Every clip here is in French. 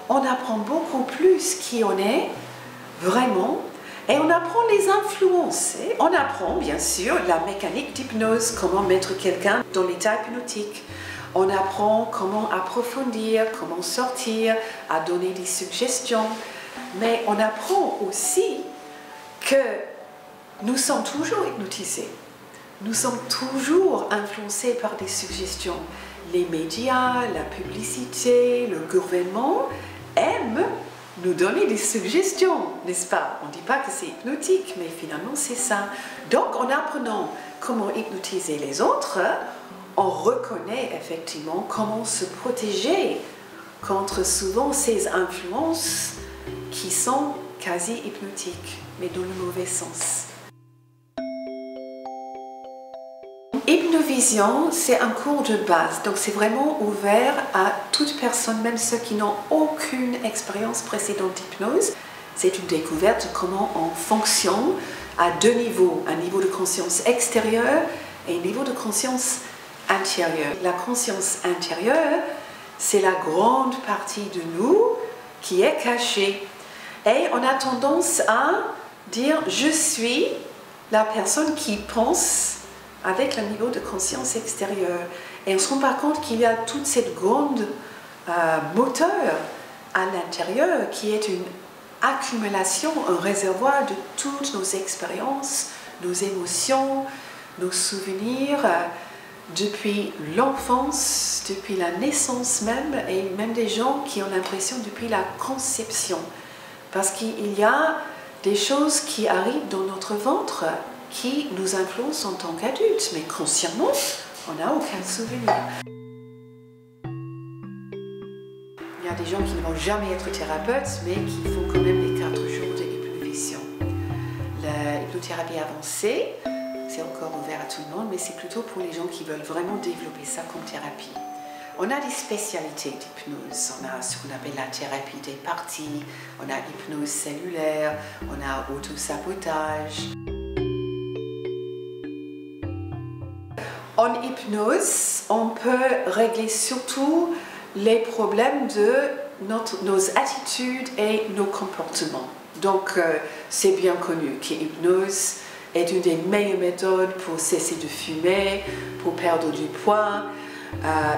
on apprend beaucoup plus qui on est vraiment et on apprend les influences. On apprend bien sûr la mécanique d'hypnose, comment mettre quelqu'un dans l'état hypnotique. On apprend comment approfondir, comment sortir, à donner des suggestions. Mais on apprend aussi que nous sommes toujours hypnotisés. Nous sommes toujours influencés par des suggestions. Les médias, la publicité, le gouvernement aiment nous donner des suggestions, n'est-ce pas? On ne dit pas que c'est hypnotique, mais finalement c'est ça. Donc en apprenant comment hypnotiser les autres, on reconnaît effectivement comment se protéger contre souvent ces influences qui sont quasi hypnotiques, mais dans le mauvais sens. Hypnovision, c'est un cours de base, donc c'est vraiment ouvert à toute personne, même ceux qui n'ont aucune expérience précédente d'hypnose. C'est une découverte de comment on fonctionne à deux niveaux, un niveau de conscience extérieure et un niveau de conscience intérieure. La conscience intérieure, c'est la grande partie de nous qui est cachée. Et on a tendance à dire « je suis la personne qui pense » avec le niveau de conscience extérieure. Et on ne se rend pas compte qu'il y a toute cette grande moteur à l'intérieur qui est une accumulation, un réservoir de toutes nos expériences, nos émotions, nos souvenirs, depuis l'enfance, depuis la naissance même, et même des gens qui ont l'impression depuis la conception. Parce qu'il y a des choses qui arrivent dans notre ventre qui nous influencent en tant qu'adultes, mais consciemment, on n'a aucun souvenir. Il y a des gens qui ne vont jamais être thérapeutes, mais qui font quand même les 4 jours de hypnovision. L'hypnothérapie avancée, c'est encore ouvert à tout le monde, mais c'est plutôt pour les gens qui veulent vraiment développer ça comme thérapie. On a des spécialités d'hypnose. On a ce qu'on appelle la thérapie des parties, on a hypnose cellulaire, on a autosabotage. En hypnose, on peut régler surtout les problèmes de nos attitudes et nos comportements. Donc, c'est bien connu que l'hypnose est une des meilleures méthodes pour cesser de fumer, pour perdre du poids,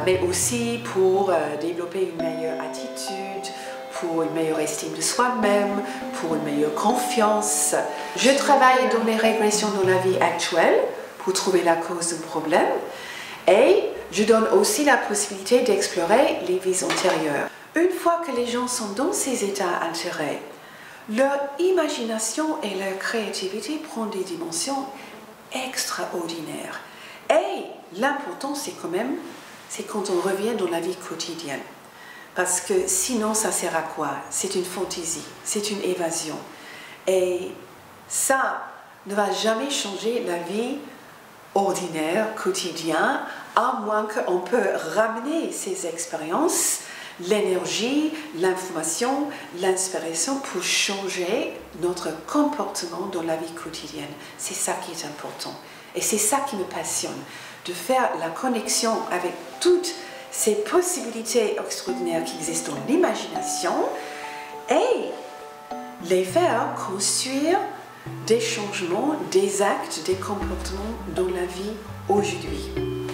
mais aussi pour développer une meilleure attitude, pour une meilleure estime de soi-même, pour une meilleure confiance. Je travaille dans les régressions dans la vie actuelle pour trouver la cause d'un problème et je donne aussi la possibilité d'explorer les vies antérieures. Une fois que les gens sont dans ces états altérés, leur imagination et leur créativité prennent des dimensions extraordinaires. Et l'important, c'est quand même, c'est quand on revient dans la vie quotidienne. Parce que sinon, ça sert à quoi? C'est une fantaisie, c'est une évasion. Et ça ne va jamais changer la vie ordinaire, quotidien, à moins qu'on peut ramener ces expériences, l'énergie, l'information, l'inspiration pour changer notre comportement dans la vie quotidienne. C'est ça qui est important. Et c'est ça qui me passionne, de faire la connexion avec toutes ces possibilités extraordinaires qui existent dans l'imagination et les faire construire des changements, des actes, des comportements dans la vie aujourd'hui.